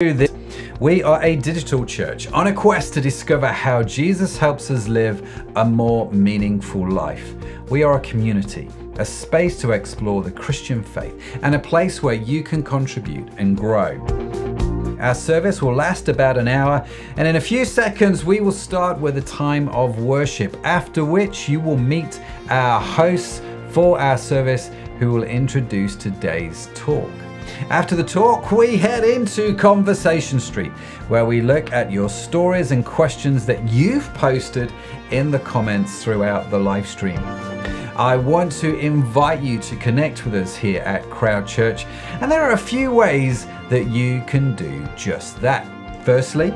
This. We are a digital church on a quest to discover how Jesus helps us live a more meaningful life. We are a community, a space to explore the Christian faith, and a place where you can contribute and grow. Our service will last about an hour, and in a few seconds we will start with a time of worship, after which you will meet our hosts for our service who will introduce today's talk. After the talk, we head into Conversation Street, where we look at your stories and questions that you've posted in the comments throughout the live stream. I want to invite you to connect with us here at Crowd Church, and there are a few ways that you can do just that. Firstly,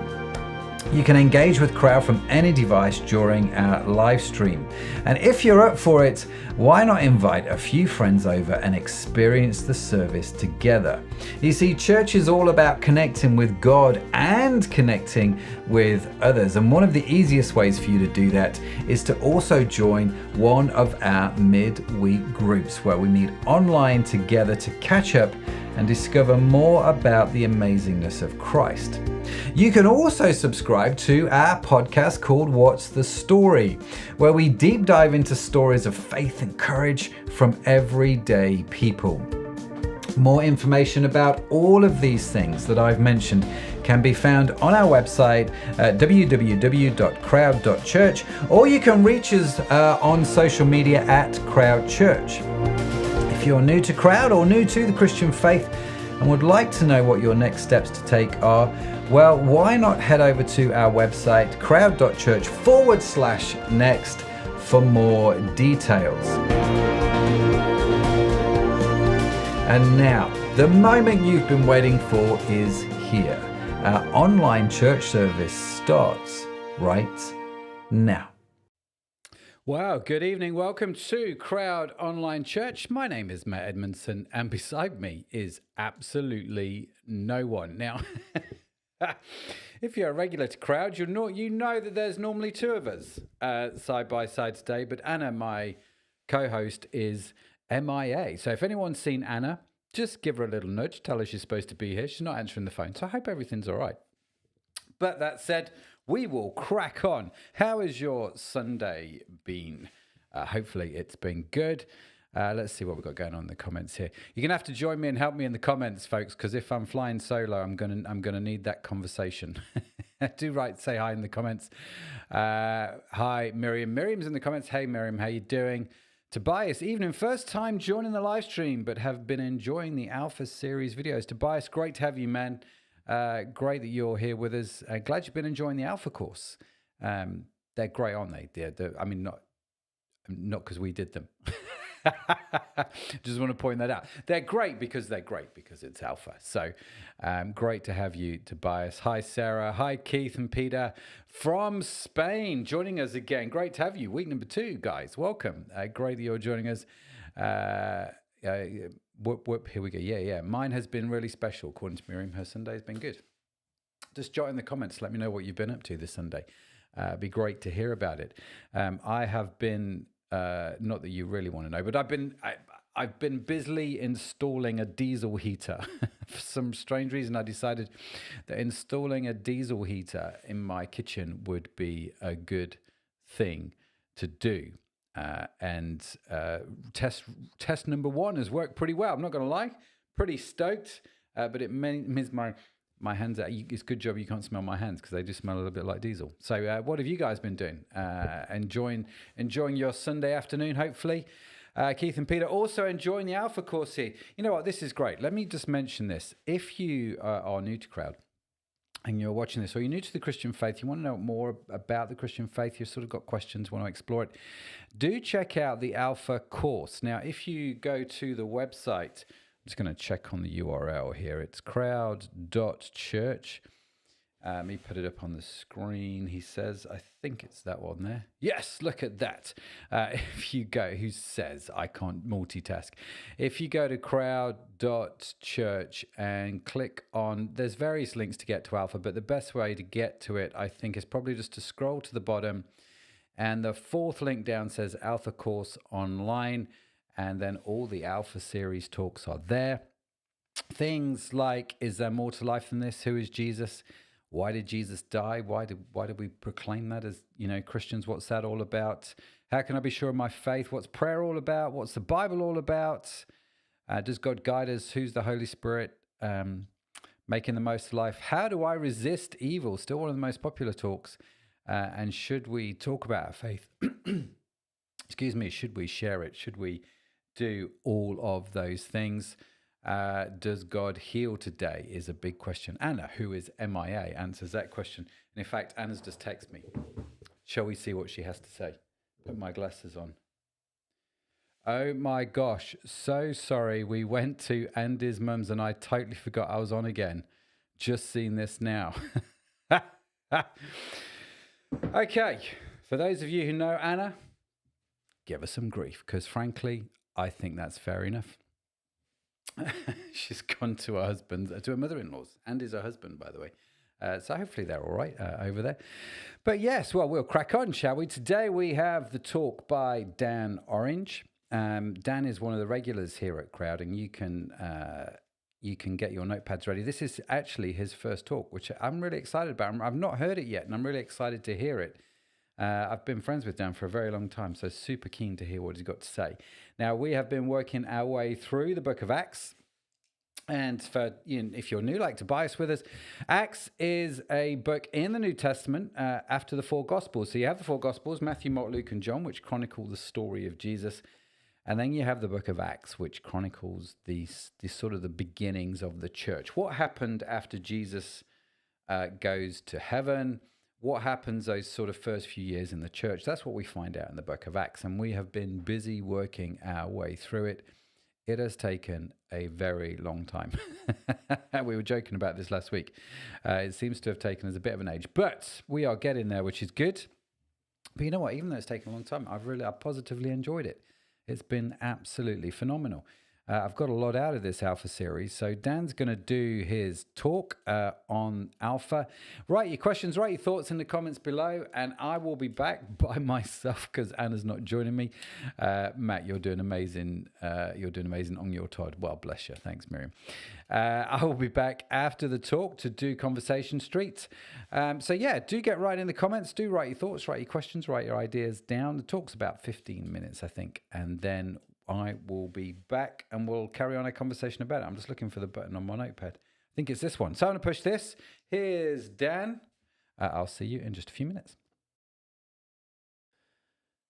you can engage with Crowd from any device during our live stream. And if you're up for it, why not invite a few friends over and experience the service together? You see, church is all about connecting with God and connecting with others. And one of the easiest ways for you to do that is to also join one of our midweek groups where we meet online together to catch up and discover more about the amazingness of Christ. You can also subscribe to our podcast called What's the Story, where we deep dive into stories of faith and courage from everyday people. More information about all of these things that I've mentioned can be found on our website at www.crowd.church, or you can reach us on social media at Crowd Church. If you're new to Crowd or new to the Christian faith and would like to know what your next steps to take are, well, why not head over to our website, crowd.church/next, for more details. And now, the moment you've been waiting for is here. Our online church service starts right now. Wow, good evening. Welcome to Crowd Online Church. My name is Matt Edmondson, and beside me is absolutely no one. Now, if you're a regular to Crowd, you know that there's normally two of us side by side today, but Anna, my co-host, is MIA. So if anyone's seen Anna, just give her a little nudge, tell her she's supposed to be here. She's not answering the phone, so I hope everything's all right. But that said, we will crack on. How has your Sunday been? Hopefully it's been good. Let's see what we've got going on in the comments here. You're gonna have to join me and help me in the comments, folks, because if I'm flying solo, I'm gonna need that conversation. Do say hi in the comments. Hi, Miriam. Miriam's in the comments. Hey, Miriam, how you doing? Tobias, evening, first time joining the live stream, but have been enjoying the Alpha series videos. Tobias, great to have you, man. Great that you're here with us. Glad you've been enjoying the Alpha course. They're great, aren't they? I mean, not because we did them. Just want to point that out. They're great because it's Alpha. So great to have you, Tobias. Hi, Sarah. Hi, Keith and Peter from Spain joining us again. Great to have you. Week number 2, guys. Welcome. Great that you're joining us. Whoop, here we go. Yeah. Mine has been really special, according to Miriam. Her Sunday's been good. Just jot in the comments. Let me know what you've been up to this Sunday. It'd be great to hear about it. I have been, not that you really want to know, but I've been busily installing a diesel heater. For some strange reason, I decided that installing a diesel heater in my kitchen would be a good thing to do. Test number 1 has worked pretty well. I'm not going to lie, pretty stoked, but it means my hands are, it's a good job you can't smell my hands because they do smell a little bit like diesel. So what have you guys been doing? Enjoying your Sunday afternoon, hopefully. Keith and Peter also enjoying the Alpha course here. You know what, this is great. Let me just mention this. If you are new to Crowd, and you're watching this, or you're new to the Christian faith, you want to know more about the Christian faith, you've sort of got questions, want to explore it, do check out the Alpha course. Now, if you go to the website, I'm just going to check on the URL here. It's crowd.church. Let me put it up on the screen. He says, I think it's that one there. Yes, look at that. If you go, who says I can't multitask? If you go to crowd.church and click on, there's various links to get to Alpha, but the best way to get to it, I think, is probably just to scroll to the bottom. And the 4th link down says Alpha course online. And then all the Alpha series talks are there. Things like, is there more to life than this? Who is Jesus? Why did Jesus die? Why did we proclaim that as, Christians? What's that all about? How can I be sure of my faith? What's prayer all about? What's the Bible all about? Does God guide us? Who's the Holy Spirit? Making the most of life. How do I resist evil? Still one of the most popular talks. And should we talk about our faith? Excuse me. Should we share it? Should we do all of those things? Does God heal today is a big question. Anna, who is MIA, answers that question. And in fact, Anna's just texted me. Shall we see what she has to say? Put my glasses on. Oh my gosh, so sorry. We went to Andy's mum's and I totally forgot I was on again. Just seen this now. Okay, for those of you who know Anna, give her some grief because frankly, I think that's fair enough. She's gone to her mother-in-law's. Andy's her husband, by the way. So hopefully they're all right over there. But yes, well, we'll crack on, shall we? Today we have the talk by Dan Orange. Dan is one of the regulars here at Crowd, and you can get your notepads ready. This is actually his first talk, which I'm really excited about. I've not heard it yet, and I'm really excited to hear it. I've been friends with Dan for a very long time, so super keen to hear what he's got to say. Now, we have been working our way through the book of Acts. And for if you're new, like Tobias with us, Acts is a book in the New Testament after the four Gospels. So you have the four Gospels, Matthew, Mark, Luke, and John, which chronicle the story of Jesus. And then you have the book of Acts, which chronicles these sort of the beginnings of the church. What happened after Jesus goes to heaven? What happens those sort of first few years in the church? That's what we find out in the book of Acts. And we have been busy working our way through it. It has taken a very long time. We were joking about this last week. It seems to have taken us a bit of an age, but we are getting there, which is good. But you know what? Even though it's taken a long time, I've positively enjoyed it. It's been absolutely phenomenal. I've got a lot out of this Alpha series. So Dan's going to do his talk on Alpha. Write your questions, write your thoughts in the comments below, and I will be back by myself because Anna's not joining me. Matt, you're doing amazing. You're doing amazing on your Todd. Well, bless you. Thanks, Miriam. I will be back after the talk to do Conversation Street. So yeah, do get right in the comments. Do write your thoughts, write your questions, write your ideas down. The talk's about 15 minutes, I think, and then I will be back and we'll carry on a conversation about it. I'm just looking for the button on my notepad. I think it's this one. So I'm going to push this. Here's Dan. I'll see you in just a few minutes.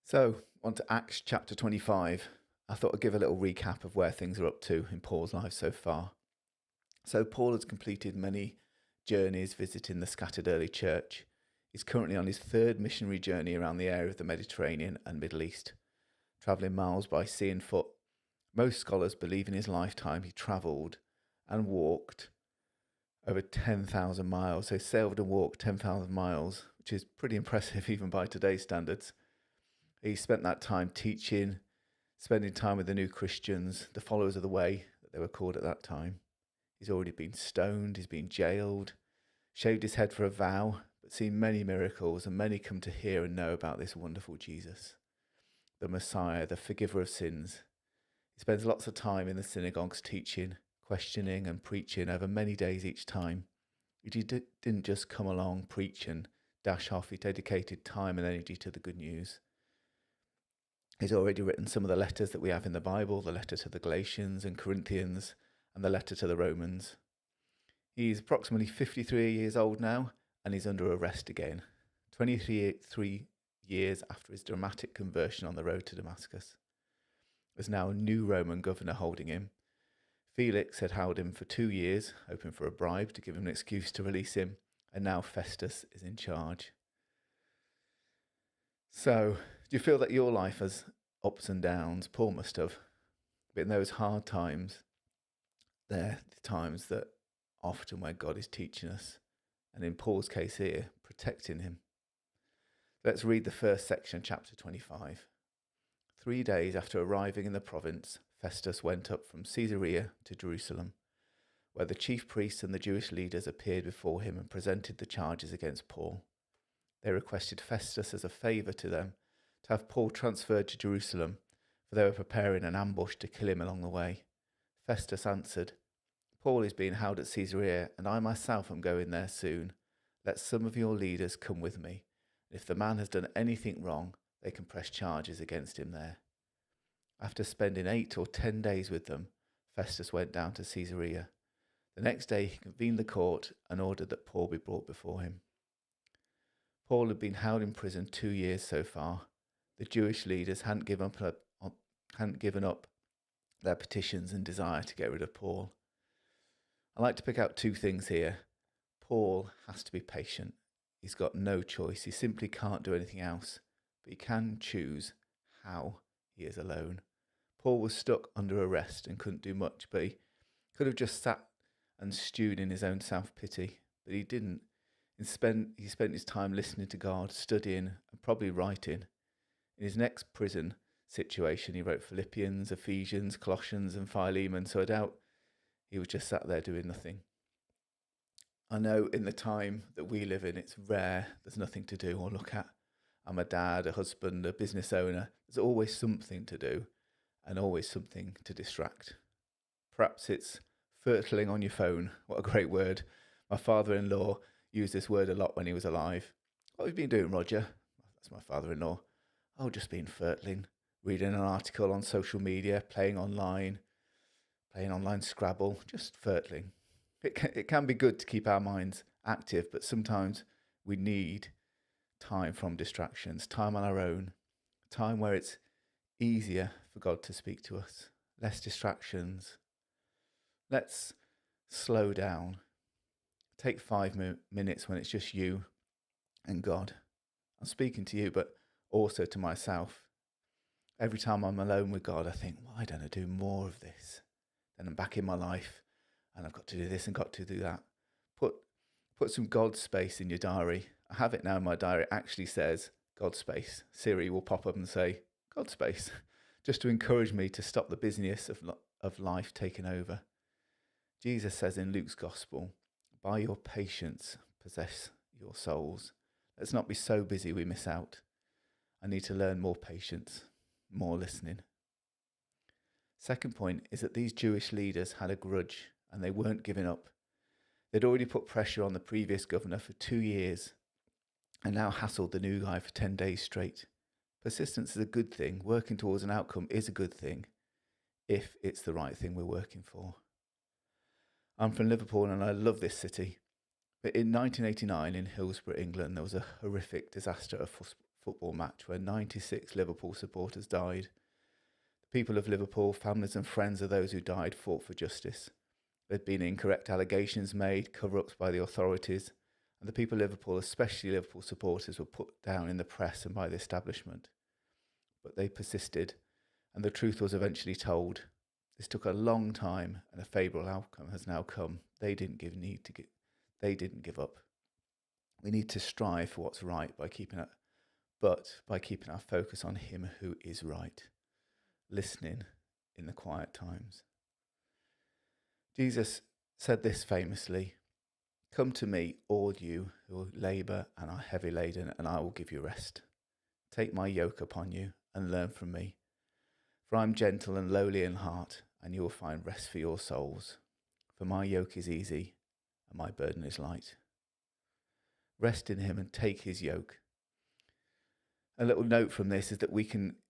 So, on to Acts chapter 25. I thought I'd give a little recap of where things are up to in Paul's life so far. So, Paul has completed many journeys visiting the scattered early church. He's currently on his third missionary journey around the area of the Mediterranean and Middle East, travelling miles by sea and foot. Most scholars believe in his lifetime he travelled and walked over 10,000 miles. So sailed and walked 10,000 miles, which is pretty impressive even by today's standards. He spent that time teaching, spending time with the new Christians, the followers of the way that they were called at that time. He's already been stoned, he's been jailed, shaved his head for a vow, but seen many miracles, and many come to hear and know about this wonderful Jesus, the Messiah, the forgiver of sins. He spends lots of time in the synagogues teaching, questioning and preaching over many days each time. He didn't just come along, preach and dash off. He dedicated time and energy to the good news. He's already written some of the letters that we have in the Bible, the letter to the Galatians and Corinthians and the letter to the Romans. He's approximately 53 years old now and he's under arrest again, 23 years after his dramatic conversion on the road to Damascus. There's now a new Roman governor holding him. Felix had held him for 2 years, hoping for a bribe to give him an excuse to release him, and now Festus is in charge. So, do you feel that your life has ups and downs? Paul must have. But in those hard times, they're the times that often where God is teaching us, and in Paul's case here, protecting him. Let's read the first section, chapter 25. 3 days after arriving in the province, Festus went up from Caesarea to Jerusalem, where the chief priests and the Jewish leaders appeared before him and presented the charges against Paul. They requested Festus as a favour to them to have Paul transferred to Jerusalem, for they were preparing an ambush to kill him along the way. Festus answered, Paul is being held at Caesarea, and I myself am going there soon. Let some of your leaders come with me. If the man has done anything wrong, they can press charges against him there." After spending 8 or 10 days with them, Festus went down to Caesarea. The next day he convened the court and ordered that Paul be brought before him. Paul had been held in prison 2 years so far. The Jewish leaders hadn't given up their petitions and desire to get rid of Paul. I like to pick out 2 things here. Paul has to be patient. He's got no choice. He simply can't do anything else, but he can choose how he is alone. Paul was stuck under arrest and couldn't do much, but he could have just sat and stewed in his own self-pity, but he didn't. He spent his time listening to God, studying, and probably writing. In his next prison situation, he wrote Philippians, Ephesians, Colossians, and Philemon, so I doubt he was just sat there doing nothing. I know in the time that we live in, it's rare there's nothing to do or look at. I'm a dad, a husband, a business owner. There's always something to do and always something to distract. Perhaps it's fertling on your phone. What a great word. My father-in-law used this word a lot when he was alive. "What have you been doing, Roger?" That's my father-in-law. "Oh, just been fertling, reading an article on social media, playing online Scrabble, just fertling." It can be good to keep our minds active, but sometimes we need time from distractions, time on our own, time where it's easier for God to speak to us, less distractions. Let's slow down. Take 5 minutes when it's just you and God. I'm speaking to you, but also to myself. Every time I'm alone with God, I think, why don't I do more of this? Then I'm back in my life and I've got to do this and got to do that. Put some God space in your diary. I have it now in my diary. It actually says God space. Siri will pop up and say God space, just to encourage me to stop the busyness of life taking over. Jesus says in Luke's gospel, "By your patience, possess your souls." Let's not be so busy we miss out. I need to learn more patience, more listening. Second point is that these Jewish leaders had a grudge and they weren't giving up. They'd already put pressure on the previous governor for 2 years and now hassled the new guy for 10 days straight. Persistence is a good thing. Working towards an outcome is a good thing if it's the right thing we're working for. I'm from Liverpool and I love this city. But in 1989 in Hillsborough, England, there was a horrific disaster at a football match where 96 Liverpool supporters died. The people of Liverpool, families and friends of those who died, fought for justice. There had been incorrect allegations made, cover-ups by the authorities, and the people of Liverpool, especially Liverpool supporters, were put down in the press and by the establishment. But they persisted, and the truth was eventually told. This took a long time, and a favourable outcome has now come. They didn't give up. We need to strive for what's right by keeping our focus on Him who is right, listening in the quiet times. Jesus said this famously, "Come to me, all you who labour and are heavy laden, and I will give you rest. Take my yoke upon you and learn from me, for I am gentle and lowly in heart, and you will find rest for your souls. For my yoke is easy and my burden is light." Rest in Him and take His yoke. A little note from this is that we can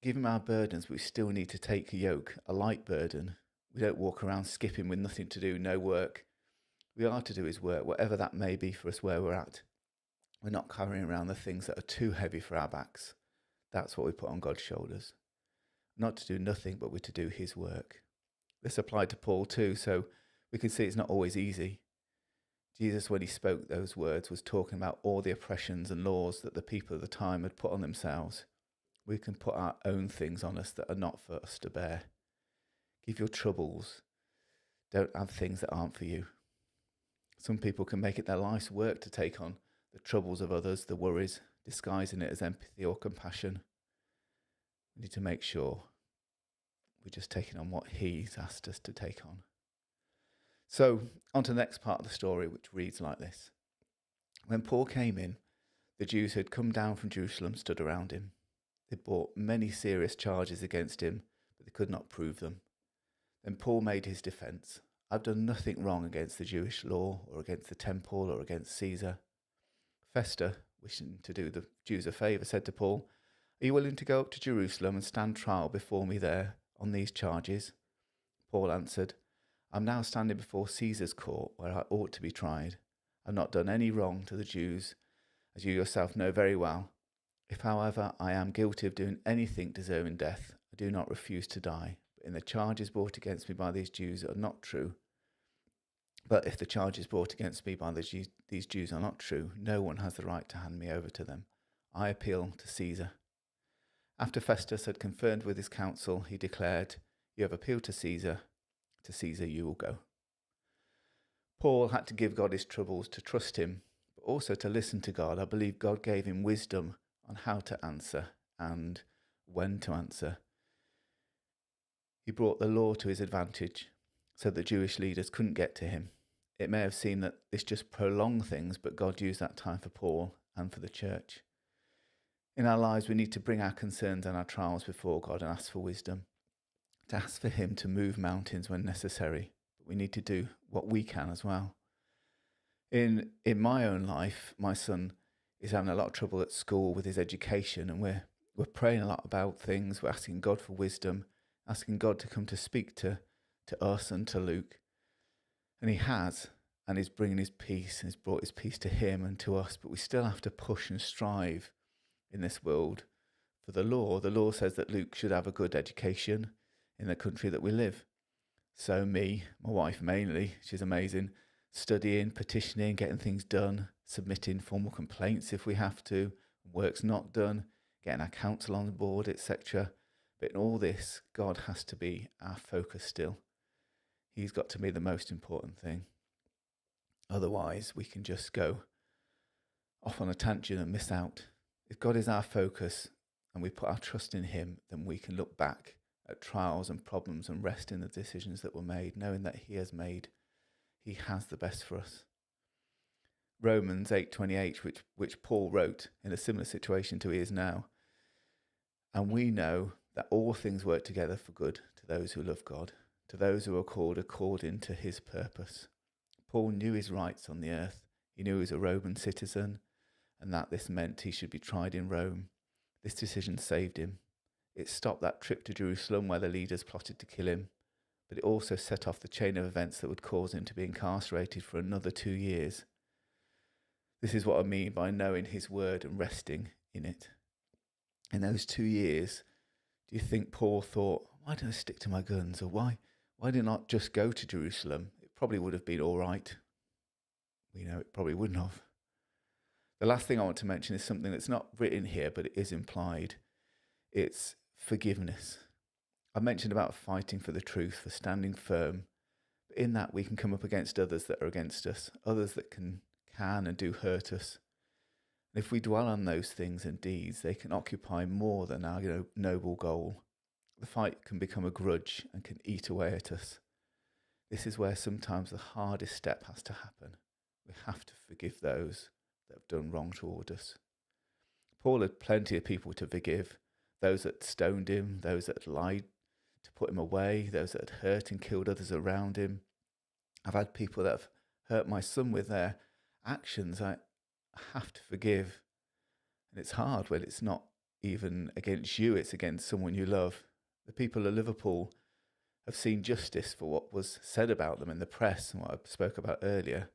give Him our burdens, but we still need to take a yoke, a light burden. We don't walk around skipping with nothing to do, no work. We are to do His work, whatever that may be for us where we're at. We're not carrying around the things that are too heavy for our backs. That's what we put on God's shoulders. Not to do nothing, but we're to do His work. This applied to Paul too, so we can see it's not always easy. Jesus, when He spoke those words, was talking about all the oppressions and laws that the people of the time had put on themselves. We can put our own things on us that are not for us to bear. Give your troubles. Don't add things that aren't for you. Some people can make it their life's work to take on the troubles of others, the worries, disguising it as empathy or compassion. We need to make sure we're just taking on what He's asked us to take on. So, on to the next part of the story, which reads like this. When Paul came in, the Jews who had come down from Jerusalem stood around him. They brought many serious charges against him, but they could not prove them. Then Paul made his defence. I've done nothing wrong against the Jewish law or against the temple or against Caesar. Festus, wishing to do the Jews a favour, said to Paul, "Are you willing to go up to Jerusalem and stand trial before me there on these charges?" Paul answered, "I'm now standing before Caesar's court, where I ought to be tried. I've not done any wrong to the Jews, as you yourself know very well. If, however, I am guilty of doing anything deserving death, I do not refuse to die. But in the charges brought against me by these Jews are not true. But if the charges brought against me by these Jews are not true, no one has the right to hand me over to them. I appeal to Caesar." After Festus had conferred with his council, he declared, "You have appealed to Caesar you will go." Paul had to give God his troubles to trust him, but also to listen to God. I believe God gave him wisdom on how to answer and when to answer. He brought the law to his advantage so that Jewish leaders couldn't get to him. It may have seemed that this just prolonged things, but God used that time for Paul and for the church. In our lives, we need to bring our concerns and our trials before God and ask for wisdom, to ask for him to move mountains when necessary. But we need to do what we can as well. In my own life, my son is having a lot of trouble at school with his education, and we're praying a lot about things. We're asking God for wisdom, asking God to come to speak to us and to Luke. And he has, and he's bringing his peace, and he's brought his peace to him and to us. But we still have to push and strive in this world for the law. The law says that Luke should have a good education in the country that we live. So my wife mainly, she's amazing, studying, petitioning, getting things done, submitting formal complaints if we have to, work's not done, getting our council on board, etc. But in all this, God has to be our focus still. He's got to be the most important thing. Otherwise, we can just go off on a tangent and miss out. If God is our focus and we put our trust in him, then we can look back at trials and problems and rest in the decisions that were made, knowing that he has the best for us. Romans 8:28, which Paul wrote in a similar situation to he is now. And we know that all things work together for good to those who love God, to those who are called according to his purpose. Paul knew his rights on the earth. He knew he was a Roman citizen and that this meant he should be tried in Rome. This decision saved him. It stopped that trip to Jerusalem where the leaders plotted to kill him, but it also set off the chain of events that would cause him to be incarcerated for another 2 years. This is what I mean by knowing his word and resting in it. In those 2 years, do you think Paul thought, why don't I stick to my guns? Or why did I not just go to Jerusalem? It probably would have been all right. We know it probably wouldn't have. The last thing I want to mention is something that's not written here, but it is implied. It's forgiveness. I mentioned about fighting for the truth, for standing firm. But in that, we can come up against others that are against us, others that can and do hurt us. And if we dwell on those things and deeds, they can occupy more than our noble goal. The fight can become a grudge and can eat away at us. This is where sometimes the hardest step has to happen. We have to forgive those that have done wrong toward us. Paul had plenty of people to forgive. Those that stoned him, those that had lied to put him away, those that had hurt and killed others around him. I've had people that have hurt my son with their actions. I have to forgive. And it's hard when it's not even against you, it's against someone you love. The people of Liverpool have seen justice for what was said about them in the press and what I spoke about earlier.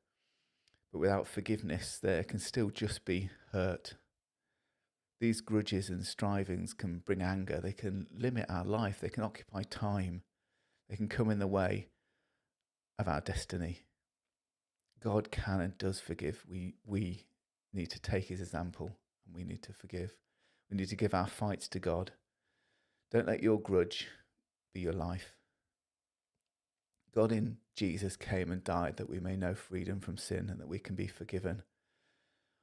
But without forgiveness, there can still just be hurt. These grudges and strivings can bring anger. They can limit our life. They can occupy time. They can come in the way of our destiny. God can and does forgive. We need to take his example and we need to forgive. We need to give our fights to God. Don't let your grudge be your life. God in Jesus came and died that we may know freedom from sin and that we can be forgiven.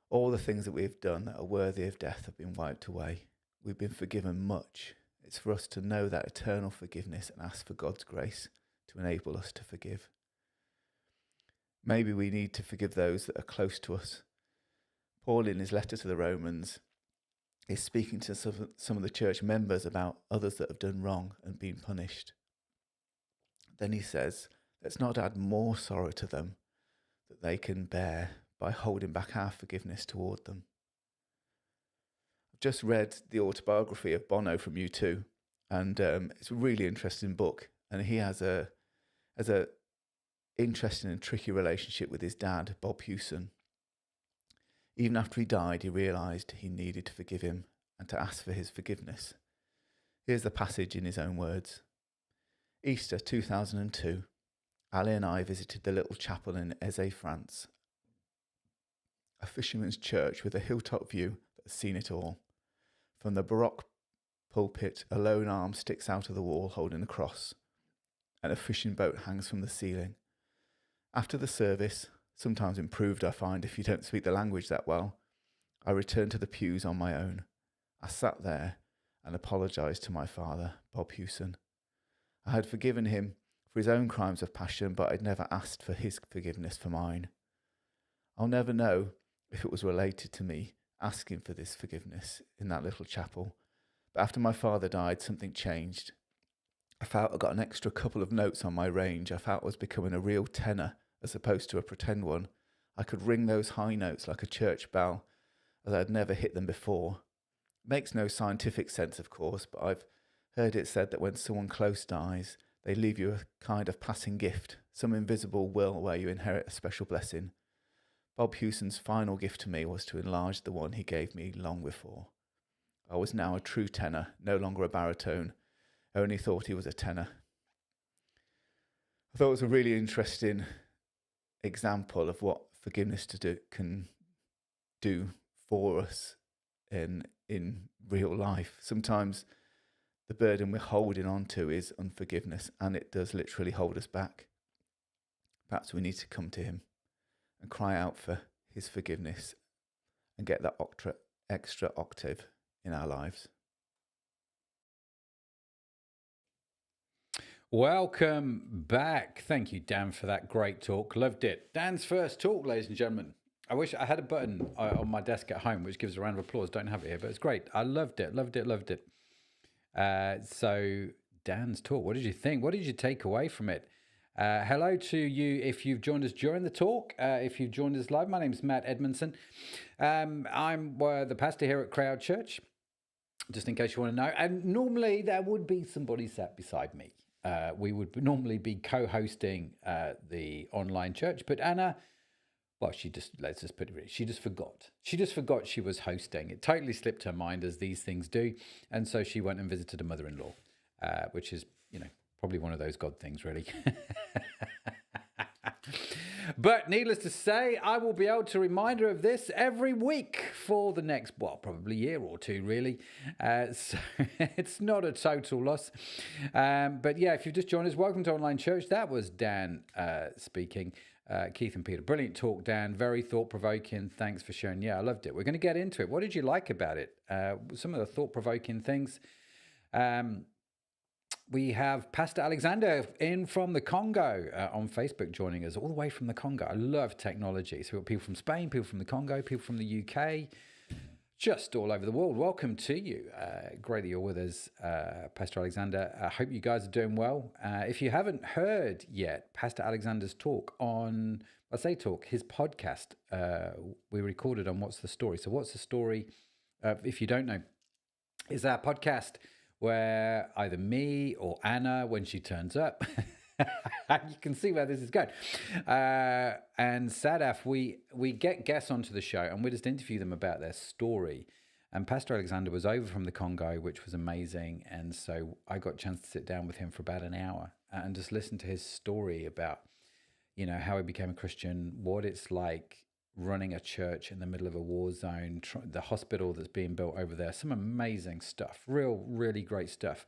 All the things that we've done that are worthy of death have been wiped away. We've been forgiven much. It's for us to know that eternal forgiveness and ask for God's grace to enable us to forgive. Maybe we need to forgive those that are close to us. Paul, in his letter to the Romans, is speaking to some of the church members about others that have done wrong and been punished. Then he says, Let's not add more sorrow to them that they can bear by holding back our forgiveness toward them. I've just read the autobiography of Bono from U2, and it's a really interesting book. And he has a interesting and tricky relationship with his dad, Bob Hewson. Even after he died, he realised he needed to forgive him and to ask for his forgiveness. Here's the passage in his own words. Easter 2002, Ali and I visited the little chapel in Aze, France, a fisherman's church with a hilltop view that's seen it all. From the Baroque pulpit, a lone arm sticks out of the wall holding a cross, and a fishing boat hangs from the ceiling. After the service, sometimes improved I find if you don't speak the language that well, I returned to the pews on my own. I sat there and apologised to my father, Bob Hewson. I had forgiven him for his own crimes of passion, but I'd never asked for his forgiveness for mine. I'll never know if it was related to me asking for this forgiveness in that little chapel. But after my father died, something changed. I felt I got an extra couple of notes on my range. I felt I was becoming a real tenor as opposed to a pretend one. I could ring those high notes like a church bell, as I'd never hit them before. Makes no scientific sense, of course, but I've heard it said that when someone close dies, they leave you a kind of passing gift, some invisible will where you inherit a special blessing. Bob Hewson's final gift to me was to enlarge the one he gave me long before. I was now a true tenor, no longer a baritone. I only thought he was a tenor. I thought it was a really interesting example of what forgiveness can do for us in real life. Sometimes the burden we're holding on to is unforgiveness, and it does literally hold us back. Perhaps we need to come to him and cry out for his forgiveness and get that extra octave in our lives. Welcome back. Thank you, Dan, for that great talk. Loved it. Dan's first talk, ladies and gentlemen. I wish I had a button on my desk at home which gives a round of applause. Don't have it here, but it's great. I loved it. So Dan's talk, what did you think? What did you take away from it? Hello to you if you've joined us during the talk. If you've joined us live, my name's Matt Edmondson. I'm the pastor here at Crowd Church, just in case you want to know. And normally there would be somebody sat beside me. We would normally be co-hosting the online church, but Anna, well, let's just put it really, she just forgot. She just forgot she was hosting. It totally slipped her mind, as these things do. And so she went and visited a mother-in-law, which is, probably one of those God things, really. But needless to say, I will be able to remind her of this every week for the next, probably year or two, really. So it's not a total loss. But yeah, if you've just joined us, welcome to Online Church. That was Dan speaking. Keith and Peter. Brilliant talk, Dan. Very thought-provoking. Thanks for sharing. Yeah, I loved it. We're going to get into it. What did you like about it? Some of the thought-provoking things. We have Pastor Alexander in from the Congo on Facebook joining us all the way from the Congo. I love technology. So we've got people from Spain, people from the Congo, people from the UK, just all over the world. Welcome to you. Great that you're with us, Pastor Alexander. I hope you guys are doing well. If you haven't heard yet, Pastor Alexander's talk on, his podcast, we recorded on What's the Story. So What's the Story, if you don't know, is our podcast where either me or Anna, when she turns up, you can see where this is going, and Sadaf, we get guests onto the show and we just interview them about their story. And Pastor Alexander was over from the Congo, which was amazing. And so I got a chance to sit down with him for about an hour and just listen to his story about, how he became a Christian, what it's like running a church in the middle of a war zone, the hospital that's being built over there. Some amazing stuff, really great stuff.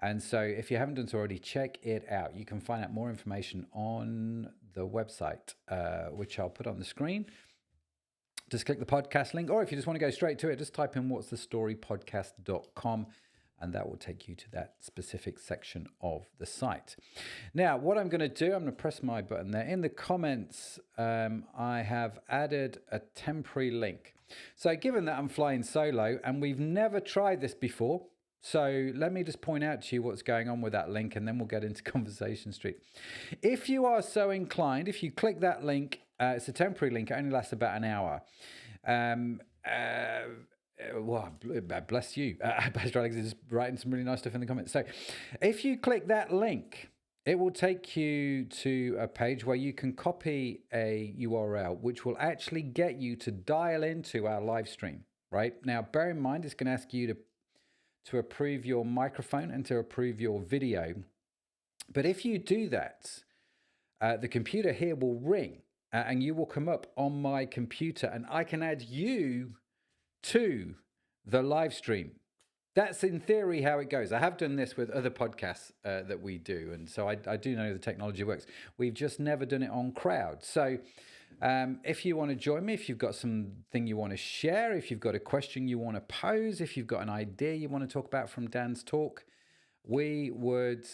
And so if you haven't done so already, check it out. You can find out more information on the website, which I'll put on the screen. Just click the podcast link, or if you just want to go straight to it, just type in what'sthestorypodcast.com, and that will take you to that specific section of the site. Now, what I'm going to do, I'm going to press my button there. In the comments, I have added a temporary link. So given that I'm flying solo and we've never tried this before, So let me just point out to you what's going on with that link, and then we'll get into Conversation Street. If you are so inclined, if you click that link, it's a temporary link. It only lasts about an hour. Well, bless you. Pastor Alex is writing some really nice stuff in the comments. So if you click that link, it will take you to a page where you can copy a URL, which will actually get you to dial into our live stream, right? Now, bear in mind, it's going to ask you to approve your microphone and to approve your video. But if you do that, the computer here will ring and you will come up on my computer and I can add you to the live stream. That's in theory how it goes. I have done this with other podcasts that we do. And so I do know the technology works. We've just never done it on crowd. So if you want to join me, if you've got something you want to share, if you've got a question you want to pose, if you've got an idea you want to talk about from Dan's talk, we would,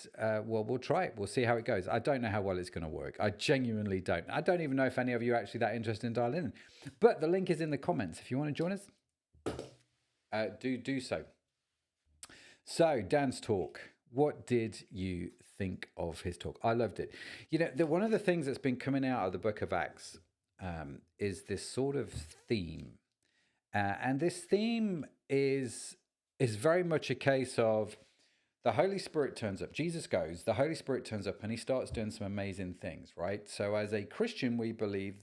we'll try it. We'll see how it goes. I don't know how well it's going to work. I genuinely don't. I don't even know if any of you are actually that interested in dialing in. But the link is in the comments. If you want to join us, do so. So, Dan's talk, what did you think of his talk? I loved it. You know, one of the things that's been coming out of the book of Acts is this sort of theme. And this theme is very much a case of the Holy Spirit turns up. Jesus goes, the Holy Spirit turns up, and he starts doing some amazing things, right? So as a Christian, we believe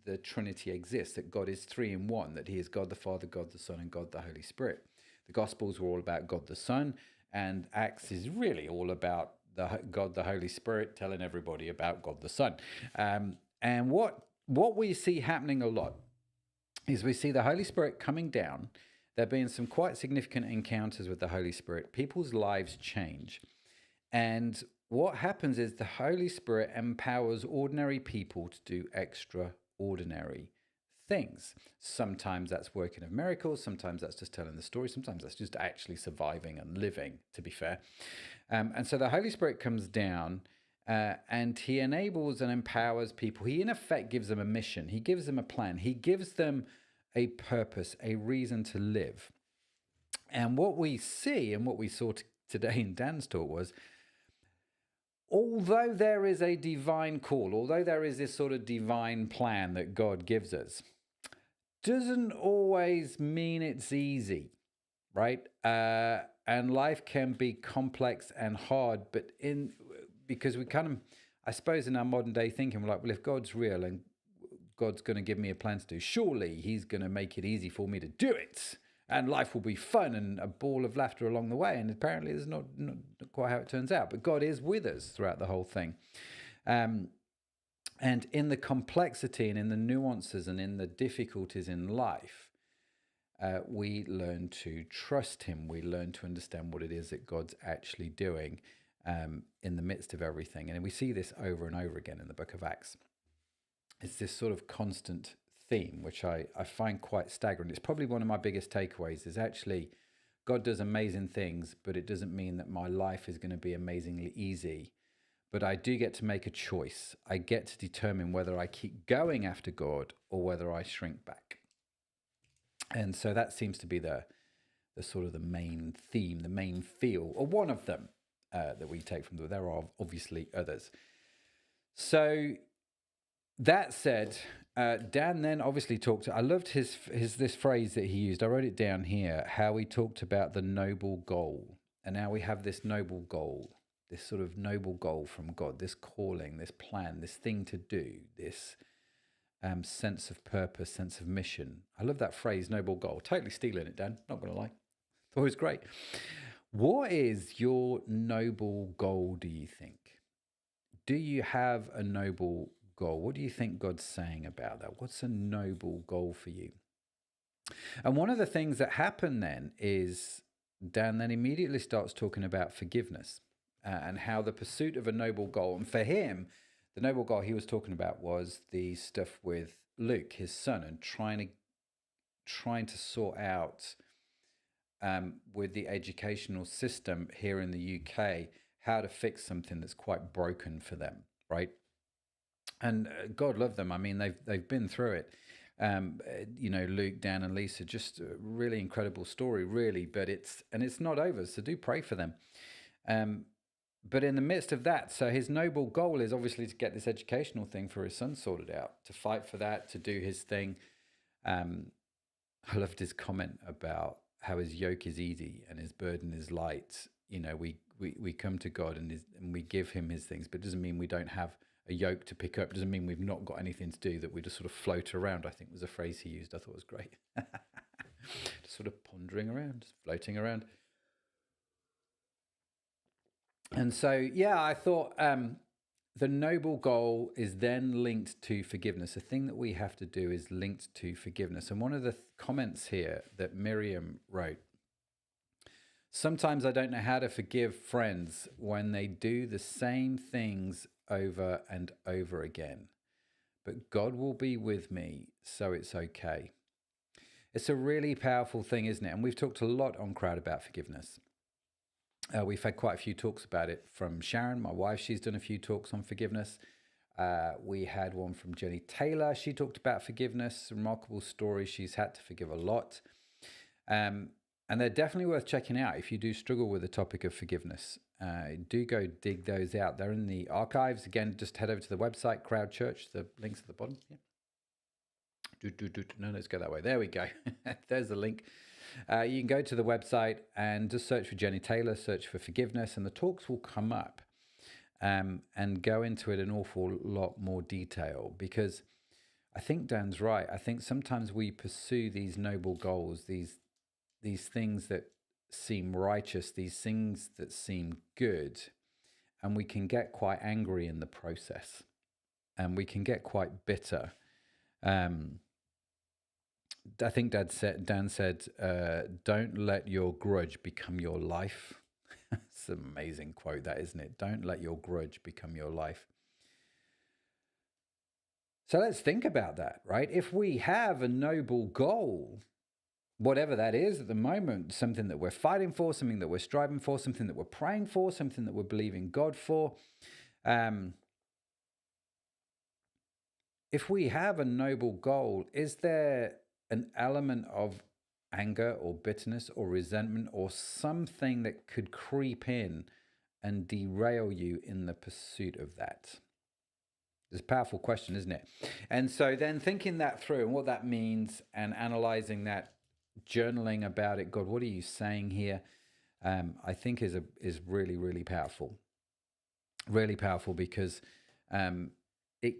the Trinity exists, that God is three in one, that he is God the Father, God the Son, and God the Holy Spirit. The Gospels were all about God the Son, and Acts is really all about God the Holy Spirit telling everybody about God the Son. And what we see happening a lot is we see the Holy Spirit coming down. There being some quite significant encounters with the Holy Spirit. People's lives change. And what happens is the Holy Spirit empowers ordinary people to do extraordinary things. Sometimes that's working of miracles, sometimes that's just telling the story, sometimes that's just actually surviving and living, to be fair. And so the Holy Spirit comes down and he enables and empowers people. He in effect gives them a mission. He gives them a plan. He gives them a purpose, a reason to live. And what we see and what we saw today in Dan's talk was, although there is a divine call, although there is this sort of divine plan that God gives us, doesn't always mean it's easy, right? And life can be complex and hard, but because we kind of, I suppose in our modern day thinking, we're like, well, if God's real and God's going to give me a plan to do, surely he's going to make it easy for me to do it. And life will be fun and a ball of laughter along the way. And apparently it's not quite how it turns out. But God is with us throughout the whole thing. And in the complexity and in the nuances and in the difficulties in life, we learn to trust him. We learn to understand what it is that God's actually doing in the midst of everything. And we see this over and over again in the book of Acts. It's this sort of constant theme, which I find quite staggering. It's probably one of my biggest takeaways is actually God does amazing things, but it doesn't mean that my life is going to be amazingly easy. But I do get to make a choice. I get to determine whether I keep going after God or whether I shrink back. And so that seems to be the sort of the main theme, the main feel, or one of them that we take from there are obviously others. So that said, Dan then obviously talked. I loved his this phrase that he used. I wrote it down here. How he talked about the noble goal, and now we have this noble goal, this sort of noble goal from God, this calling, this plan, this thing to do, this sense of purpose, sense of mission. I love that phrase, noble goal. Totally stealing it, Dan. Not gonna lie, thought it was great. What is your noble goal? Do you think? Do you have a noble goal? What do you think God's saying about that? What's a noble goal for you? And one of the things that happened then is Dan then immediately starts talking about forgiveness and how the pursuit of a noble goal, and for him, the noble goal he was talking about was the stuff with Luke, his son, and trying to sort out with the educational system here in the UK how to fix something that's quite broken for them, right? And God love them. I mean, they've been through it. Luke, Dan, and Lisa, just a really incredible story, really. But it's not over, so do pray for them. But in the midst of that, so his noble goal is obviously to get this educational thing for his son sorted out, to fight for that, to do his thing. I loved his comment about how his yoke is easy and his burden is light. We come to God and we give him his things, but it doesn't mean we don't have a yoke to pick up. It doesn't mean we've not got anything to do, that we just sort of float around, I think was a phrase he used. I thought was great. Just sort of pondering around, just floating around. And so, yeah, I thought the noble goal is then linked to forgiveness. The thing that we have to do is linked to forgiveness. And one of the comments here that Miriam wrote, sometimes I don't know how to forgive friends when they do the same things over and over again. But God will be with me, so it's okay. It's a really powerful thing, isn't it? And we've talked a lot on Crowd about forgiveness. We've had quite a few talks about it from Sharon, my wife. She's done a few talks on forgiveness. We had one from Jenny Taylor. She talked about forgiveness, remarkable story. She's had to forgive a lot. And they're definitely worth checking out if you do struggle with the topic of forgiveness. Do go dig those out. They're in the archives. Again, just head over to the website, Crowd Church. The link's at the bottom. Yeah. No, let's go that way. There we go. There's the link. You can go to the website and just search for Jenny Taylor, search for forgiveness, and the talks will come up and go into it an awful lot more detail, because I think Dan's right. I think sometimes we pursue these noble goals, these things that seem righteous, these things that seem good, and we can get quite angry in the process, and we can get quite bitter. I think Dan said, don't let your grudge become your life. It's an amazing quote, that, isn't it? Don't let your grudge become your life. So let's think about that, right? If we have a noble goal, whatever that is at the moment, something that we're fighting for, something that we're striving for, something that we're praying for, something that we're believing God for, if we have a noble goal, is there an element of anger or bitterness or resentment or something that could creep in and derail you in the pursuit of that? It's a powerful question, isn't it? And so then thinking that through and what that means and analyzing that, journaling about it, God, what are you saying here? I think is really, really powerful. Really powerful, because you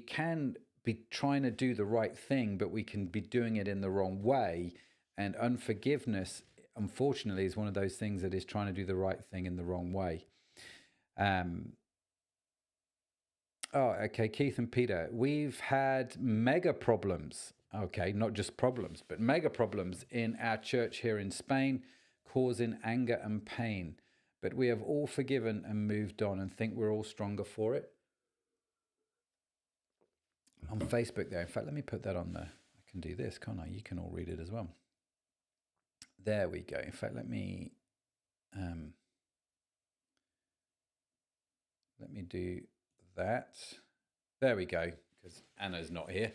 can be trying to do the right thing, but we can be doing it in the wrong way. And unforgiveness, unfortunately, is one of those things that is trying to do the right thing in the wrong way. Keith and Peter, we've had mega problems. Okay, not just problems, but mega problems in our church here in Spain, causing anger and pain. But we have all forgiven and moved on and think we're all stronger for it. On Facebook there, in fact, let me put that on there. I can do this, can't I? You can all read it as well. There we go. In fact, let me do that. There we go, because Anna's not here.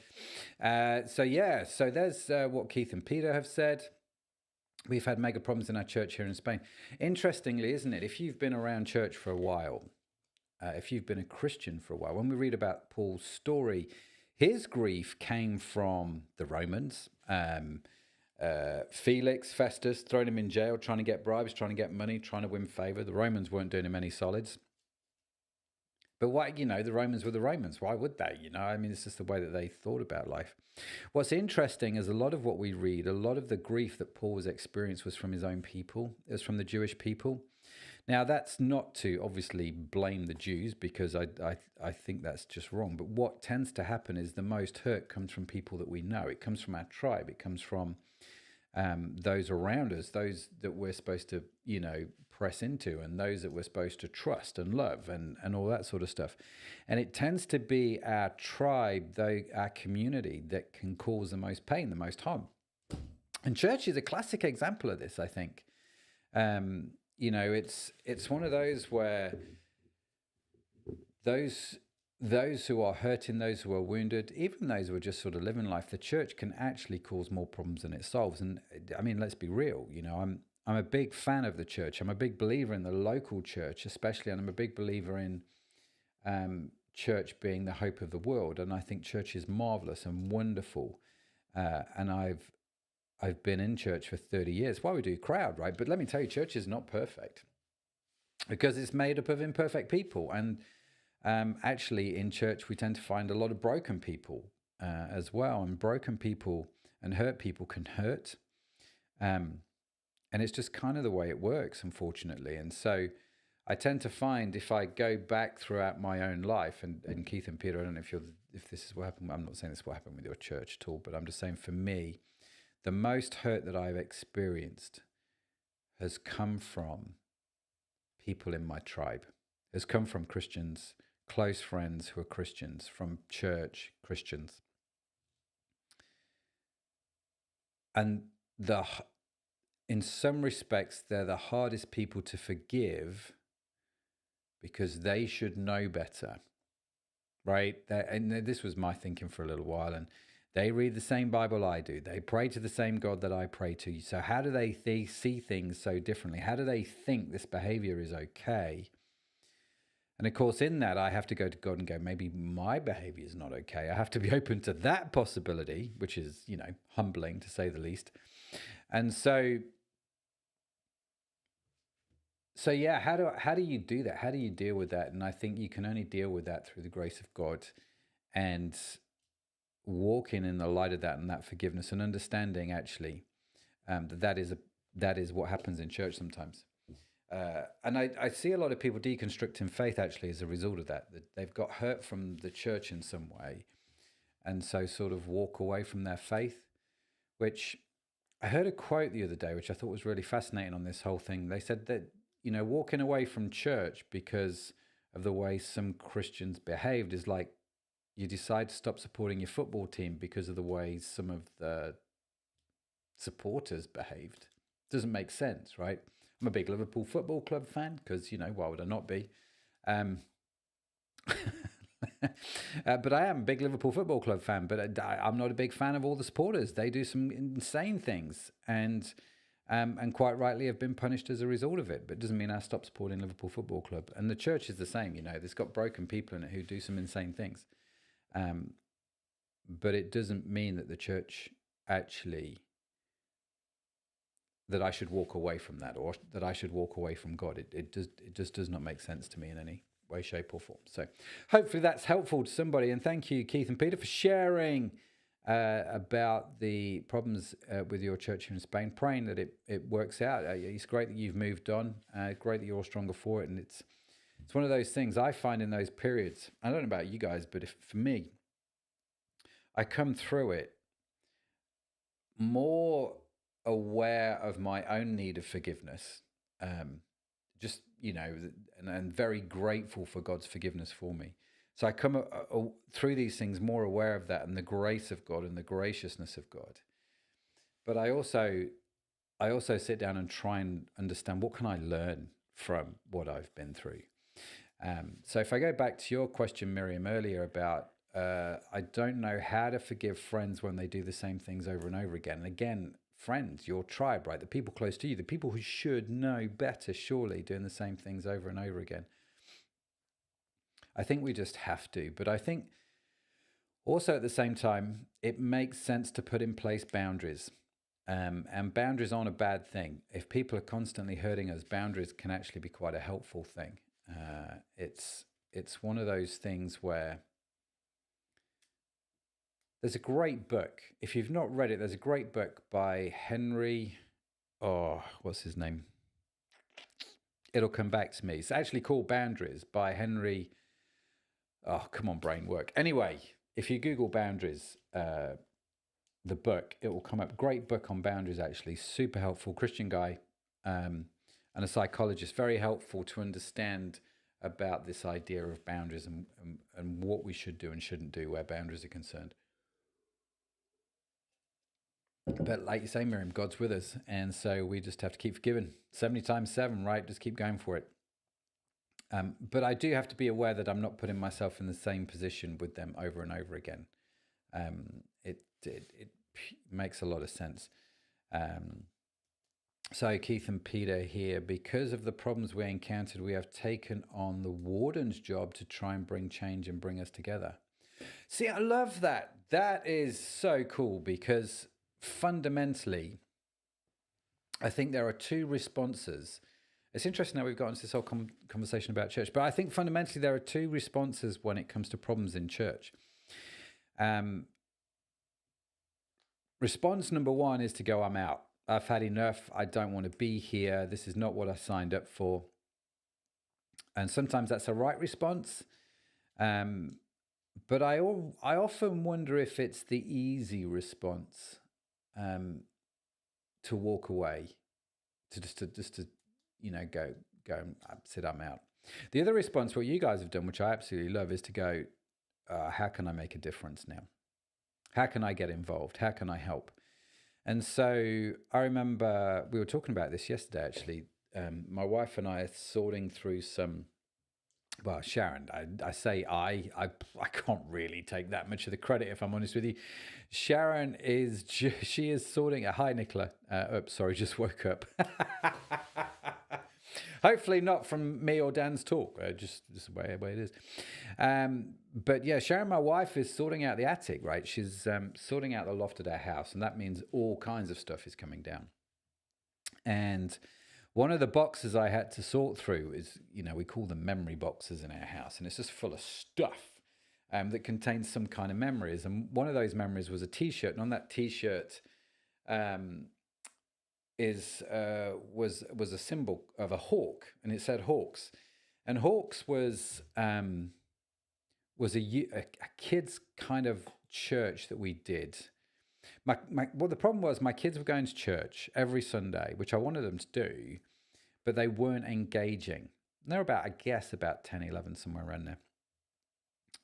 So there's what Keith and Peter have said. We've had mega problems in our church here in Spain. Interestingly, isn't it? If you've been around church for a while, if you've been a Christian for a while, when we read about Paul's story, his grief came from the Romans. Felix, Festus, throwing him in jail, trying to get bribes, trying to get money, trying to win favor. The Romans weren't doing him any solids. But why, the Romans were the Romans. Why would they? I mean, it's just the way that they thought about life. What's interesting is a lot of what we read, a lot of the grief that Paul was experienced was from his own people. It was from the Jewish people. Now, that's not to obviously blame the Jews, because I think that's just wrong. But what tends to happen is the most hurt comes from people that we know. It comes from our tribe. It comes from those around us, those that we're supposed to, press into, and those that we're supposed to trust and love and all that sort of stuff. And it tends to be our tribe, our community, that can cause the most pain, the most harm. And church is a classic example of this, I think. It's one of those where those those who are hurting, those who are wounded, even those who are just sort of living life, the church can actually cause more problems than it solves. And I mean, let's be real. I'm a big fan of the church. I'm a big believer in the local church, especially, and I'm a big believer in church being the hope of the world. And I think church is marvelous and wonderful. And I've been in church for 30 years. Why we do crowd, right? But let me tell you, church is not perfect because it's made up of imperfect people. And actually, in church, we tend to find a lot of broken people as well. And broken people and hurt people can hurt. And it's just kind of the way it works, unfortunately. And so I tend to find if I go back throughout my own life, and Keith and Peter, I don't know if this is what happened. I'm not saying this is what happened with your church at all, but I'm just saying for me, the most hurt that I've experienced has come from people in my tribe, has come from Christians, close friends who are Christians, from church Christians. And in some respects, they're the hardest people to forgive because they should know better, right? And this was my thinking for a little while. And they read the same Bible I do. They pray to the same God that I pray to. So how do they see things so differently? How do they think this behavior is okay? And of course, in that, I have to go to God and go, maybe my behavior is not okay. I have to be open to that possibility, which is, humbling to say the least. And so yeah, how do you do that? How do you deal with that? And I think you can only deal with that through the grace of God and walking in the light of that and that forgiveness and understanding actually that is what happens in church sometimes. And I see a lot of people deconstructing faith actually as a result of that they've got hurt from the church in some way, and so sort of walk away from their faith, which I heard a quote the other day, which I thought was really fascinating on this whole thing. They said that, walking away from church because of the way some Christians behaved is like you decide to stop supporting your football team because of the way some of the supporters behaved. Doesn't make sense, right? I'm a big Liverpool Football Club fan because, why would I not be? But I am a big Liverpool Football Club fan, but I'm not a big fan of all the supporters. They do some insane things and quite rightly have been punished as a result of it. But it doesn't mean I stop supporting Liverpool Football Club. And the church is the same, there's got broken people in it who do some insane things. But it doesn't mean that the church actually, that I should walk away from that or that I should walk away from God. It just does not make sense to me in any way, shape or form. So hopefully that's helpful to somebody. And thank you, Keith and Peter, for sharing about the problems with your church in Spain, praying that it works out. It's great that you've moved on. Great that you're all stronger for it. And it's one of those things I find in those periods. I don't know about you guys, but for me, I come through it more aware of my own need of forgiveness, and very grateful for God's forgiveness for me. So I come through these things more aware of that and the grace of God and the graciousness of God. But I also sit down and try and understand what can I learn from what I've been through. So if I go back to your question, Miriam, earlier about I don't know how to forgive friends when they do the same things over and over again. And again, friends, your tribe, right? The people close to you, the people who should know better, surely, doing the same things over and over again. I think we just have to. But I think also at the same time, it makes sense to put in place boundaries. And boundaries aren't a bad thing. If people are constantly hurting us, boundaries can actually be quite a helpful thing. It's one of those things where there's a great book. If you've not read it, there's a great book by Henry. Oh, what's his name? It'll come back to me. It's actually called Boundaries by Henry. Oh, come on, brain work. Anyway, if you Google Boundaries, the book, it will come up. Great book on boundaries, actually. Super helpful. Christian guy and a psychologist. Very helpful to understand about this idea of boundaries and what we should do and shouldn't do where boundaries are concerned. But like you say, Miriam, God's with us. And so we just have to keep forgiving. 70 times 7, right? Just keep going for it. But I do have to be aware that I'm not putting myself in the same position with them over and over again. It makes a lot of sense. So Keith and Peter here, because of the problems we encountered, we have taken on the warden's job to try and bring change and bring us together. See, I love that. That is so cool because fundamentally, I think there are two responses. It's interesting how we've got into this whole conversation about church, but I think fundamentally there are two responses when it comes to problems in church. Response number one is to go, I'm out. I've had enough. I don't want to be here. This is not what I signed up for. And sometimes that's a right response. But I often wonder if it's the easy response to walk away, to just to go and sit, I'm out. The other response, what you guys have done, which I absolutely love, is to go, how can I make a difference now? How can I get involved? How can I help? And so I remember we were talking about this yesterday, actually. My wife and I are sorting through some, well, Sharon, I say I can't really take that much of the credit, if I'm honest with you. Sharon she is sorting, hi, Nicola. Oops, sorry, just woke up. Hopefully not from me or Dan's talk, just the way it is. But yeah, Sharon, my wife, is sorting out the attic, right? She's sorting out the loft at our house, and that means all kinds of stuff is coming down. And one of the boxes I had to sort through is, we call them memory boxes in our house, and it's just full of stuff that contains some kind of memories. And one of those memories was a T-shirt, and on that T-shirt was a symbol of a hawk, and it said Hawks, and Hawks was a kids kind of church that we did. Well, the problem was my kids were going to church every Sunday, which I wanted them to do, but they weren't engaging. And they're about 10, 11, somewhere around there.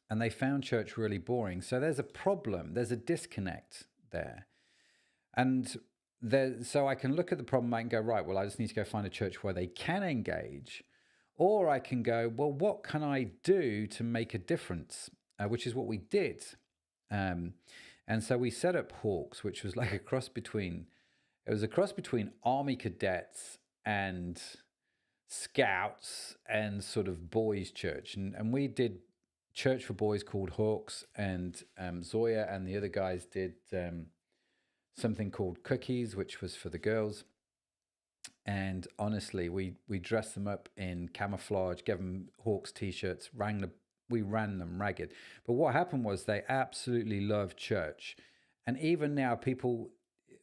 And they found church really boring. So there's a problem. There's a disconnect there. And so I can look at the problem, I can go, right, well, I just need to go find a church where they can engage. Or I can go, well, what can I do to make a difference? Which is what we did. And so we set up Hawks, which was like a cross between Army cadets and Scouts and sort of boys' church. And we did church for boys called Hawks, and Zoya and the other guys did something called Cookies, which was for the girls. And honestly, we dressed them up in camouflage, gave them Hawks T-shirts, we ran them ragged. But what happened was they absolutely loved church. And even now people,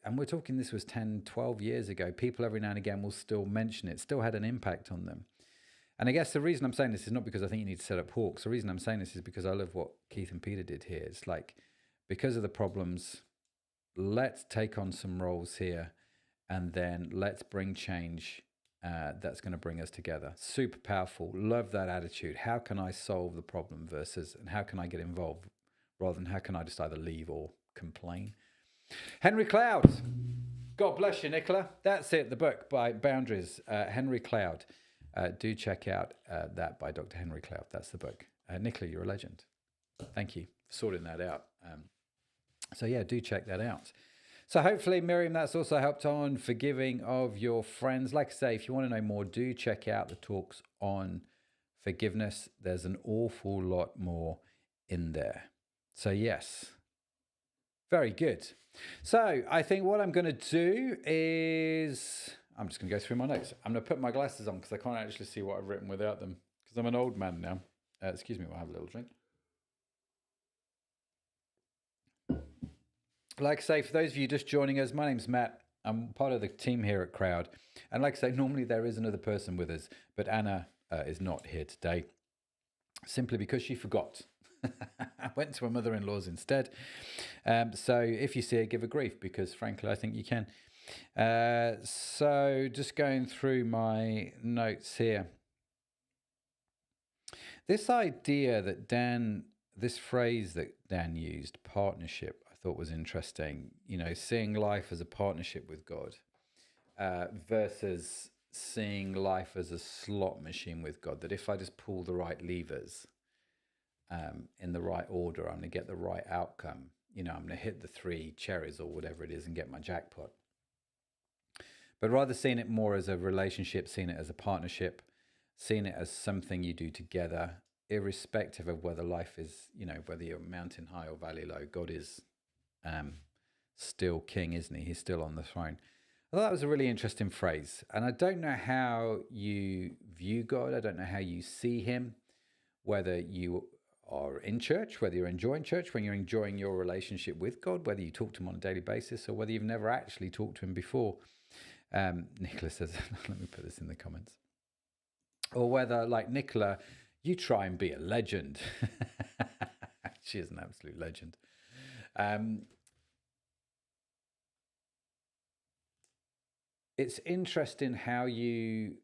and we're talking this was 10, 12 years ago, people every now and again will still mention it, still had an impact on them. And I guess the reason I'm saying this is not because I think you need to set up Hawks. The reason I'm saying this is because I love what Keith and Peter did here. It's like, because of the problems, let's take on some roles here, and then let's bring change that's going to bring us together. Super powerful. Love that attitude. How can I solve the problem versus, and how can I get involved rather than how can I just either leave or complain? Henry Cloud. God bless you, Nicola. That's it, the book by Boundaries. Henry Cloud. Do check out that by Dr. Henry Cloud. That's the book. Nicola, you're a legend. Thank you for sorting that out. So yeah, do check that out. So hopefully, Miriam, that's also helped on forgiving of your friends. Like I say, if you want to know more, do check out the talks on forgiveness. There's an awful lot more in there. So yes, very good. So I think what I'm going to do is, I'm just going to go through my notes. I'm going to put my glasses on because I can't actually see what I've written without them because I'm an old man now. Excuse me, I'll have a little drink. Like I say, for those of you just joining us, my name's Matt. I'm part of the team here at Crowd. And like I say, normally there is another person with us, but Anna is not here today, simply because she forgot. I went to her mother-in-law's instead. So if you see her, give her grief, because frankly, I think you can. So just going through my notes here. This idea that this phrase that Dan used, partnership, thought was interesting. Seeing life as a partnership with God versus seeing life as a slot machine with God, that if I just pull the right levers in the right order, I'm going to get the right outcome. I'm going to hit the 3 cherries or whatever it is and get my jackpot. But rather seeing it more as a relationship, seeing it as a partnership, seeing it as something you do together, irrespective of whether life is, whether you're mountain high or valley low, God is still king, isn't he? He's still on the throne. I thought that was a really interesting phrase. And I don't know how you view God. I don't know how you see him, whether you are in church, whether you're enjoying church, when you're enjoying your relationship with God, whether you talk to him on a daily basis or whether you've never actually talked to him before. Nicola says, let me put this in the comments. Or whether, like Nicola, you try and be a legend. She is an absolute legend. It's interesting how you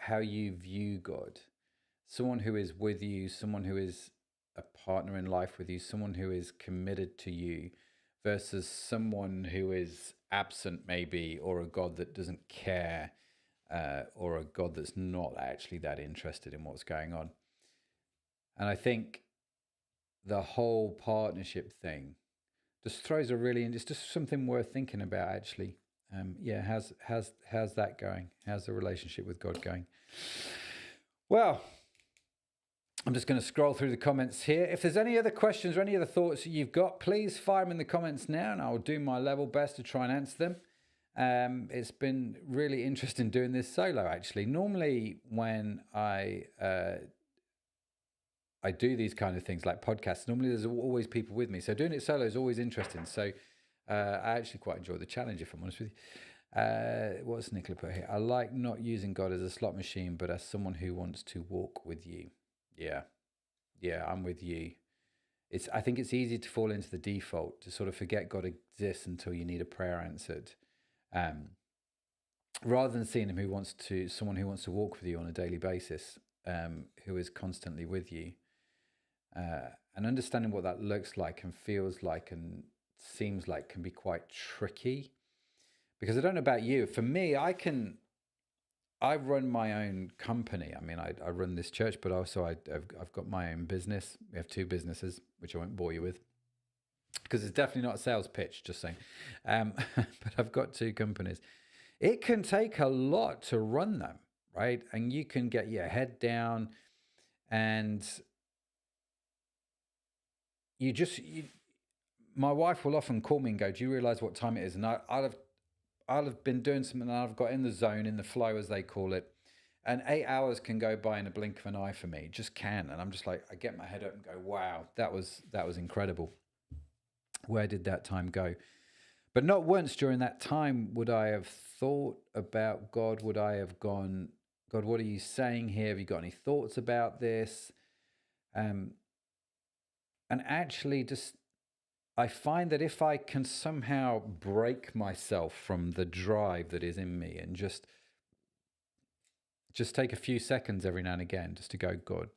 view God. Someone who is with you, someone who is a partner in life with you, someone who is committed to you, versus someone who is absent maybe, or a God that doesn't care, or a God that's not actually that interested in what's going on. And I think the whole partnership thing just throws it's just something worth thinking about, actually. How's that going? How's the relationship with God going? Well, I'm just going to scroll through the comments here. If there's any other questions or any other thoughts that you've got, please fire them in the comments now, and I'll do my level best to try and answer them. It's been really interesting doing this solo, actually. Normally, when I do these kind of things like podcasts, normally there's always people with me. So doing it solo is always interesting. So I actually quite enjoy the challenge, if I'm honest with you. What's Nicola put here? I like not using God as a slot machine, but as someone who wants to walk with you. Yeah, I'm with you. I think it's easy to fall into the default, to sort of forget God exists until you need a prayer answered. Rather than seeing him someone who wants to walk with you on a daily basis, who is constantly with you. And understanding what that looks like and feels like and seems like can be quite tricky. Because I don't know about you. For me, I run my own company. I mean, I run this church, but also I've got my own business. We have 2 businesses, which I won't bore you with, because it's definitely not a sales pitch, just saying. But I've got 2 companies. It can take a lot to run them, right? And you can get your head down, and my wife will often call me and go, "Do you realize what time it is?" And I'll have been doing something, and I've got in the zone, in the flow, as they call it. And 8 hours can go by in a blink of an eye for me. It just can. And I'm just like, I get my head up and go, wow, that was incredible. Where did that time go? But not once during that time would I have thought about God. Would I have gone, God, what are you saying here? Have you got any thoughts about this? And actually I find that if I can somehow break myself from the drive that is in me and just take a few seconds every now and again just to go, God,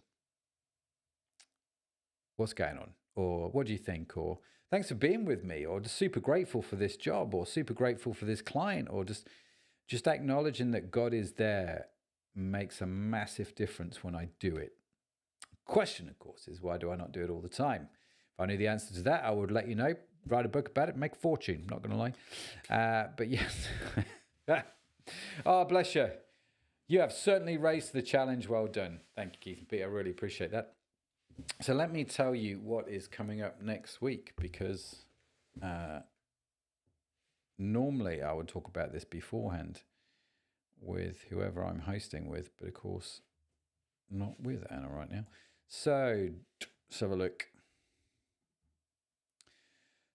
what's going on? Or what do you think? Or thanks for being with me. Or just super grateful for this job, or super grateful for this client, or just acknowledging that God is there makes a massive difference when I do it. Question, of course, is why do I not do it all the time? If I knew the answer to that, I would let you know, write a book about it, make a fortune, not going to lie. But yes. Oh, bless you. You have certainly raised the challenge. Well done. Thank you, Keith and Pete. I really appreciate that. So let me tell you what is coming up next week, because normally I would talk about this beforehand with whoever I'm hosting with, but of course not with Anna right now. So let's have a look.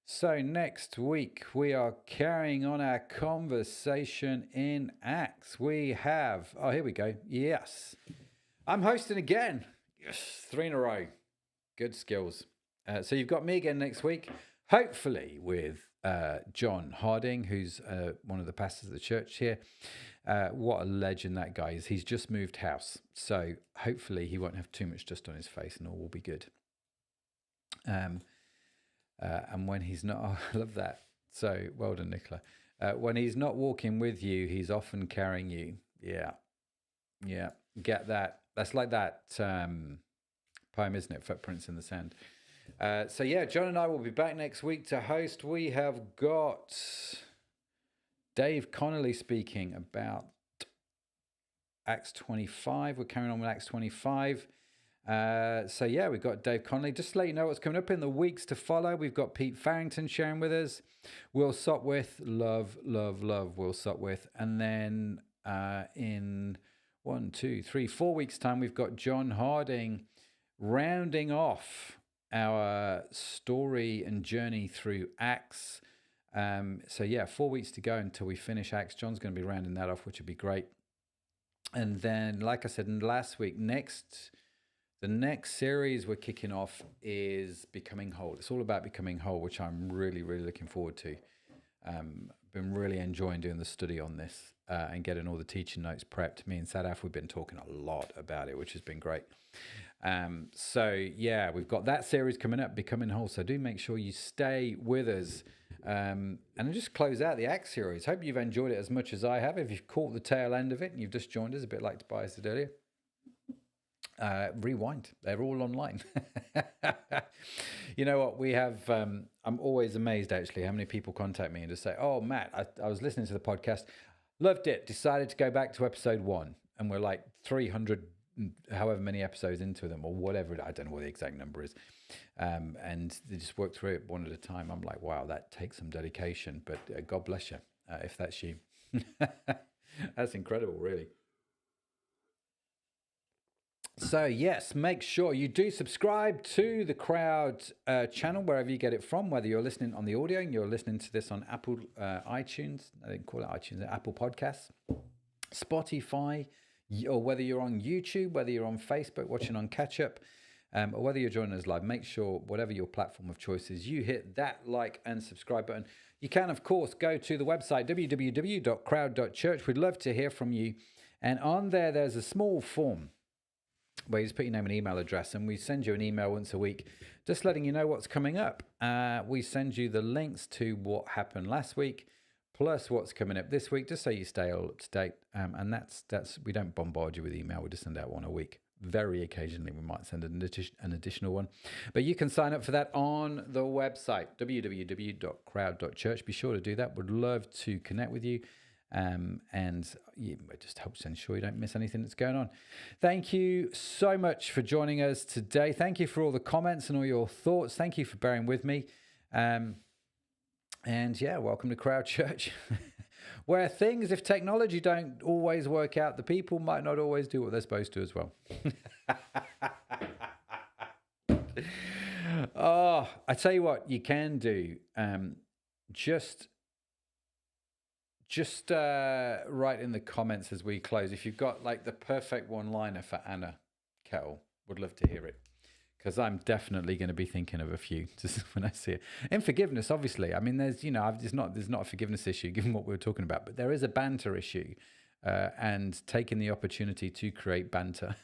So next week we are carrying on our conversation in Acts. We have, here we go. Yes, I'm hosting again. Yes, 3 in a row. Good skills. So you've got me again next week, hopefully with John Harding, who's one of the pastors of the church here. What a legend that guy is. He's just moved house, so hopefully he won't have too much dust on his face and all will be good. And when he's not, I love that. So well done, Nicola. When he's not walking with you, he's often carrying you. Yeah. Get that. That's like that poem, isn't it? Footprints in the Sand. So yeah, John and I will be back next week to host. We have got Dave Connolly speaking about Acts 25. We're carrying on with Acts 25. So yeah, we've got Dave Connolly. Just to let you know what's coming up in the weeks to follow. We've got Pete Farrington sharing with us. Will Sopwith, love Will Sopwith. And then in 4 weeks time, we've got John Harding rounding off our story and journey through Acts. So yeah, 4 weeks to go until we finish Acts. John's going to be rounding that off, which would be great. And then, like I said last week, the next series we're kicking off is Becoming Whole. It's all about becoming whole, which I'm really, really looking forward to. Been really enjoying doing the study on this and getting all the teaching notes prepped. Me and Sadaf, we've been talking a lot about it, which has been great. So yeah, we've got that series coming up, Becoming Whole. So do make sure you stay with us. And I'll just close out the Acts series. Hope you've enjoyed it as much as I have. If you've caught the tail end of it and you've just joined us, a bit like Tobias did earlier, rewind. They're all online. You know what? We have, I'm always amazed actually how many people contact me and just say, oh, Matt, I was listening to the podcast, loved it, decided to go back to episode 1. And we're like 300, however many episodes into them or whatever. I don't know what the exact number is. And they just work through it one at a time. I'm like, wow, that takes some dedication, but God bless you if that's you. That's incredible, really. So yes, make sure you do subscribe to the Crowd channel wherever you get it from, whether you're listening on the audio and you're listening to this on Apple iTunes, I didn't call it iTunes, Apple Podcasts, Spotify, or whether you're on YouTube, whether you're on Facebook watching on Catch Up, or whether you're joining us live. Make sure whatever your platform of choice is, you hit that like and subscribe button. You can, of course, go to the website, www.crowd.church. We'd love to hear from you. And on there's a small form where you just put your name and email address, and we send you an email once a week just letting you know what's coming up. We send you the links to what happened last week plus what's coming up this week, just so you stay all up to date. And that's we don't bombard you with email. We just send out one a week. Very occasionally we might send an additional one, but you can sign up for that on the website, www.crowd.church. Be sure to do that. Would love to connect with you. And it just helps ensure you don't miss anything that's going on. Thank you so much for joining us today. Thank you for all the comments and all your thoughts. Thank you for bearing with me. And yeah, welcome to Crowd Church, where things, if technology don't always work out, the people might not always do what they're supposed to as well. Oh, I tell you what you can do. Just write in the comments as we close if you've got like the perfect one-liner for Anna Kettle. Would love to hear it, because I'm definitely going to be thinking of a few just when I see it. In forgiveness, obviously, I mean, there's not a forgiveness issue given what we were talking about, but there is a banter issue, and taking the opportunity to create banter.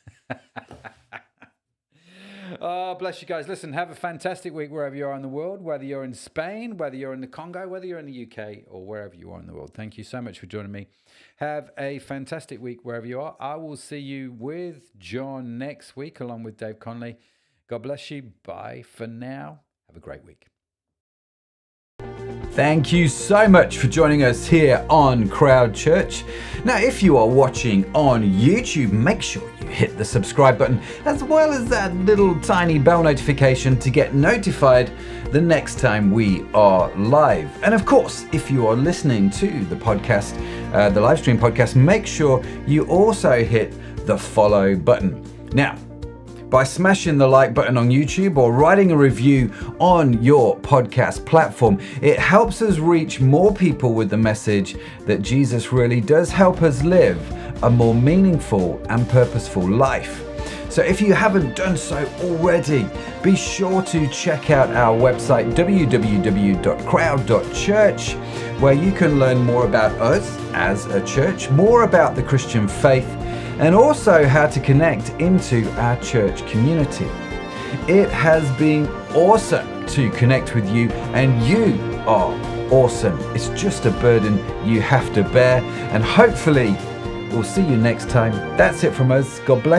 Oh, bless you guys. Listen, have a fantastic week wherever you are in the world, whether you're in Spain, whether you're in the Congo, whether you're in the UK, or wherever you are in the world. Thank you so much for joining me. Have a fantastic week wherever you are. I will see you with John next week, along with Dave Connolly. God bless you. Bye for now. Have a great week. Thank you so much for joining us here on Crowd Church. Now, if you are watching on YouTube, make sure you hit the subscribe button, as well as that little tiny bell notification to get notified the next time we are live. And of course, if you are listening to the podcast, the live stream podcast, make sure you also hit the follow button. Now, by smashing the like button on YouTube or writing a review on your podcast platform, it helps us reach more people with the message that Jesus really does help us live a more meaningful and purposeful life. So if you haven't done so already, be sure to check out our website, www.crowd.church, where you can learn more about us as a church, more about the Christian faith, and also how to connect into our church community. It has been awesome to connect with you, and you are awesome. It's just a burden you have to bear. And hopefully, we'll see you next time. That's it from us. God bless.